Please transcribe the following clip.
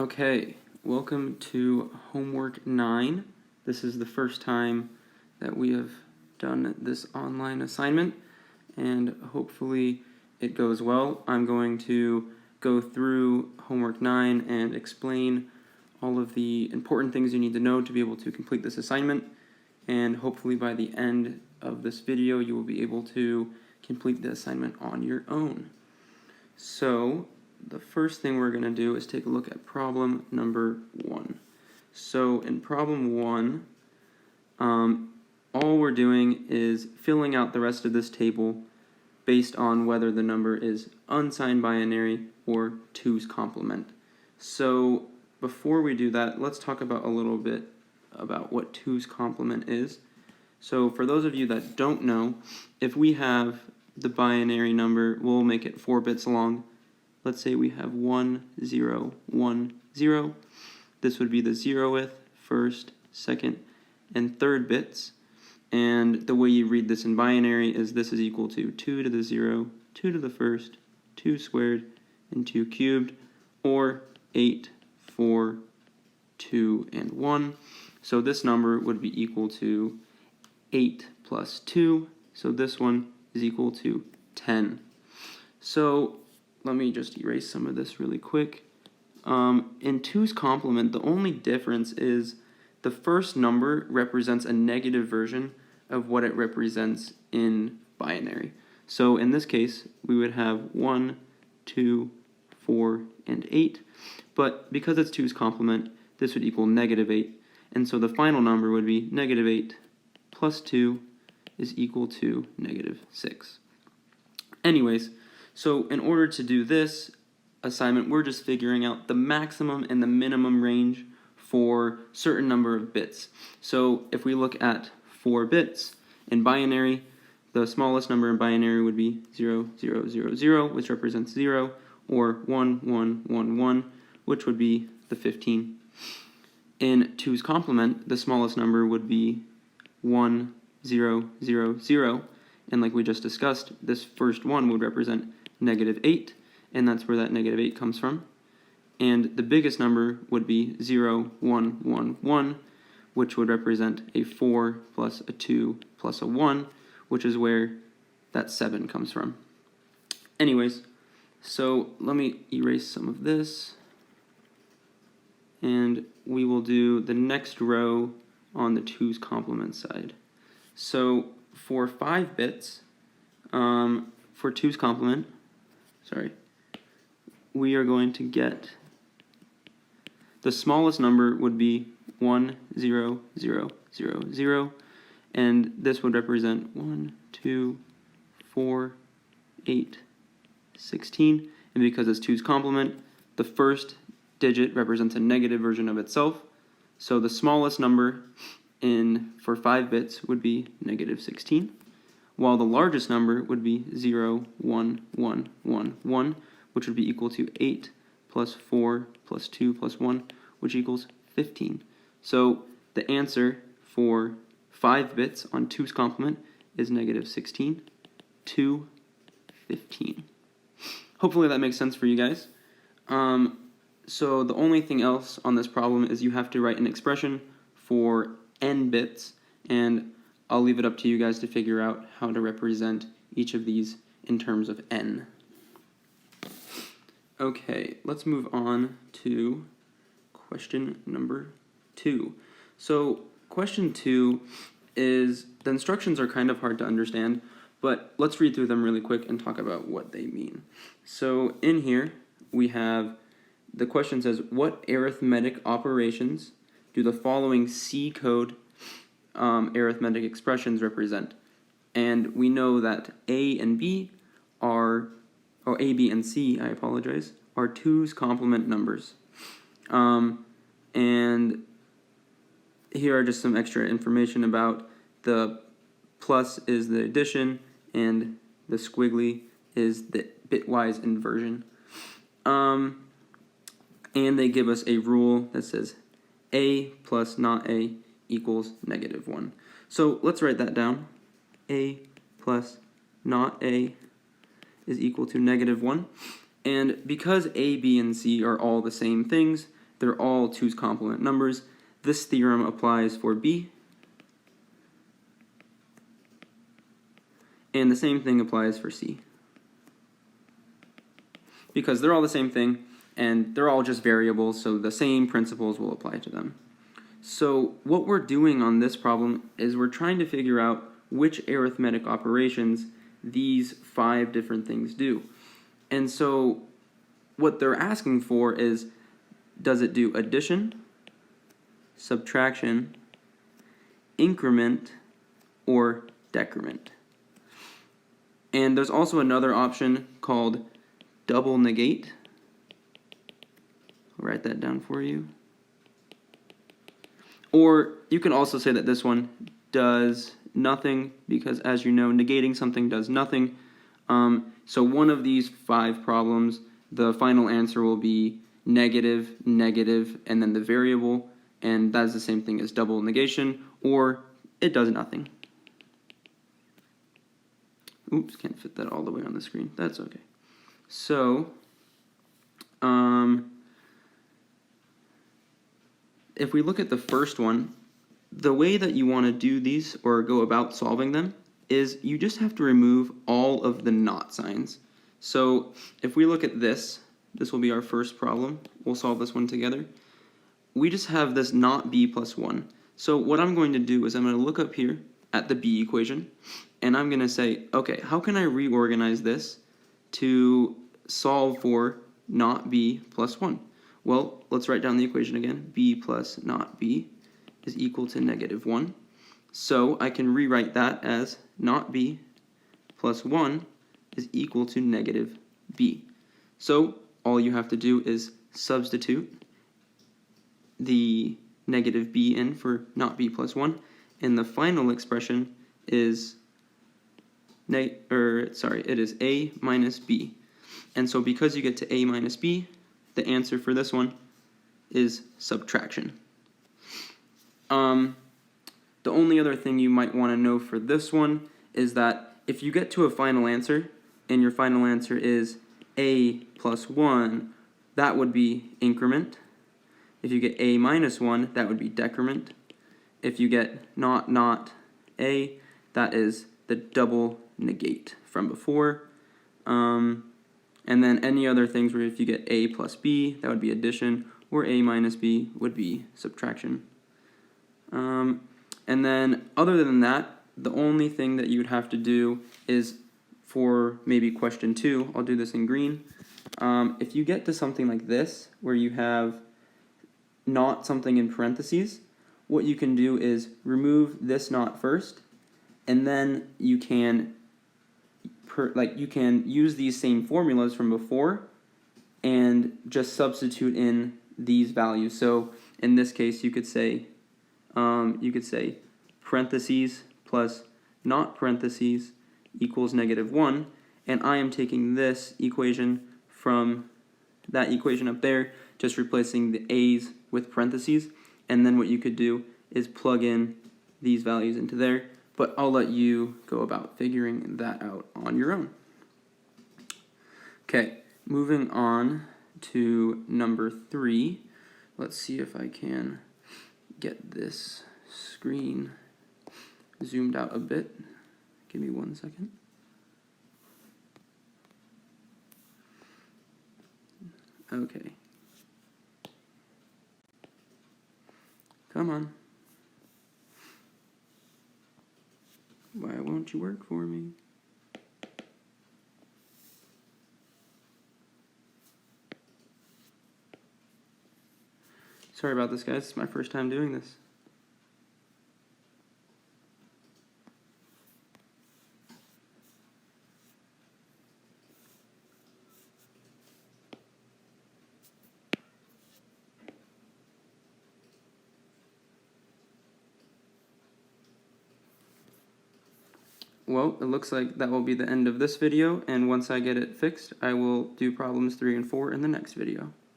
Okay, welcome to homework 9. This is the first time that we have done this online assignment, and hopefully it goes well. I'm going to go through homework 9 and explain all of the important things you need to know to be able to complete this assignment, and hopefully by the end of this video you will be able to complete the assignment on your own. So the first thing we're going to do is take a look at problem number 1. So in problem 1, all we're doing is filling out the rest of this table based on whether the number is unsigned binary or 2's complement. So before we do that, let's talk about a little bit about what 2's complement is. So for those of you that don't know, if we have the binary number, we'll make it 4 bits long. Let's say we have 1, 0, 1, 0. This would be the 0th, first, second, and third bits. And the way you read this in binary is this is equal to 2 to the 0, 2 to the first, 2 squared, and 2 cubed, or 8, 4, 2, and 1. So this number would be equal to 8 plus 2. So this one is equal to 10. So let me just erase some of this really quick. In 2's complement, the only difference is the first number represents a negative version of what it represents in binary. So in this case, we would have 1, 2, 4, and 8. But because it's 2's complement, this would equal negative 8. And so the final number would be negative 8 plus 2 is equal to negative 6. Anyways, so in order to do this assignment, we're just figuring out the maximum and the minimum range for certain number of bits. So if we look at 4 bits in binary, the smallest number in binary would be 0, 0, 0, 0, which represents 0, or 1, 1, 1, 1, which would be the 15. In 2's complement, the smallest number would be 1, 0, 0, 0, and like we just discussed, this first one would represent negative 8, and that's where that negative 8 comes from. And the biggest number would be 0, 1, 1, 1, which would represent a 4 plus a 2 plus a 1, which is where that 7 comes from. Anyways, so let me erase some of this, and we will do the next row on the 2's complement side. So for 5 bits, for 2's complement, we are going to get the smallest number would be 1, 0, 0, 0, 0, and this would represent 1, 2, 4, 8, 16, and because it's 2's complement, the first digit represents a negative version of itself, so the smallest number for 5 bits would be negative 16, while the largest number would be 0, 1, 1, 1, 1, which would be equal to 8 plus 4 plus 2 plus 1, which equals 15. So the answer for 5 bits on 2's complement is negative 16 to 15. Hopefully that makes sense for you guys. So the only thing else on this problem is you have to write an expression for n bits, and I'll leave it up to you guys to figure out how to represent each of these in terms of n. Okay, let's move on to question number 2. So question 2 is, the instructions are kind of hard to understand, but let's read through them really quick and talk about what they mean. So in here, we have, the question says, what arithmetic operations do the following C code arithmetic expressions represent? And we know that A and B are, or A, B, and C, I apologize, are 2's complement numbers. And here are just some extra information about the plus is the addition, and the squiggly is the bitwise inversion. And they give us a rule that says A plus not A equals negative 1. So let's write that down. A plus not A is equal to negative 1. And because A, B, and C are all the same things, they're all 2's complement numbers. This theorem applies for B, and the same thing applies for C. Because they're all the same thing, and they're all just variables, so the same principles will apply to them. So what we're doing on this problem is we're trying to figure out which arithmetic operations these 5 different things do. And so what they're asking for is, does it do addition, subtraction, increment, or decrement? And there's also another option called double negate. I'll write that down for you. Or you can also say that this one does nothing, because as you know, negating something does nothing. So one of these 5 problems, the final answer will be negative, negative, and then the variable, and that is the same thing as double negation, or it does nothing. Oops, can't fit that all the way on the screen. That's okay. So, if we look at the first one, the way that you want to do these or go about solving them is you just have to remove all of the not signs. So if we look at this will be our first problem. We'll solve this one together. We just have this not b plus 1. So what I'm going to do is I'm going to look up here at the b equation, and I'm going to say, okay, how can I reorganize this to solve for not b plus 1? Well, let's write down the equation again. B plus not b is equal to negative 1. So I can rewrite that as not b plus 1 is equal to negative b. So all you have to do is substitute the negative b in for not b plus 1, and the final expression is it is a minus b. And so because you get to a minus b, the answer for this one is subtraction. The only other thing you might want to know for this one is that if you get to a final answer, and your final answer is a plus 1, that would be increment. If you get a minus 1, that would be decrement. If you get not a, that is the double negate from before. And then any other things where if you get a plus b, that would be addition, or a minus b would be subtraction. And then other than that, the only thing that you would have to do is for maybe question 2, I'll do this in green. If you get to something like this, where you have not something in parentheses, what you can do is remove this not first, and then you can use these same formulas from before and just substitute in these values. So in this case, you could say parentheses plus not parentheses equals negative 1, and I am taking this equation from that equation up there, just replacing the a's with parentheses, and then what you could do is plug in these values into there, but I'll let you go about figuring that out on your own. Okay, moving on to number 3. Let's see if I can get this screen zoomed out a bit. Give me 1 second. Okay. Come on. Why won't you work for me? Sorry about this, guys. It's my first time doing this. Well, it looks like that will be the end of this video, and once I get it fixed, I will do problems 3 and 4 in the next video.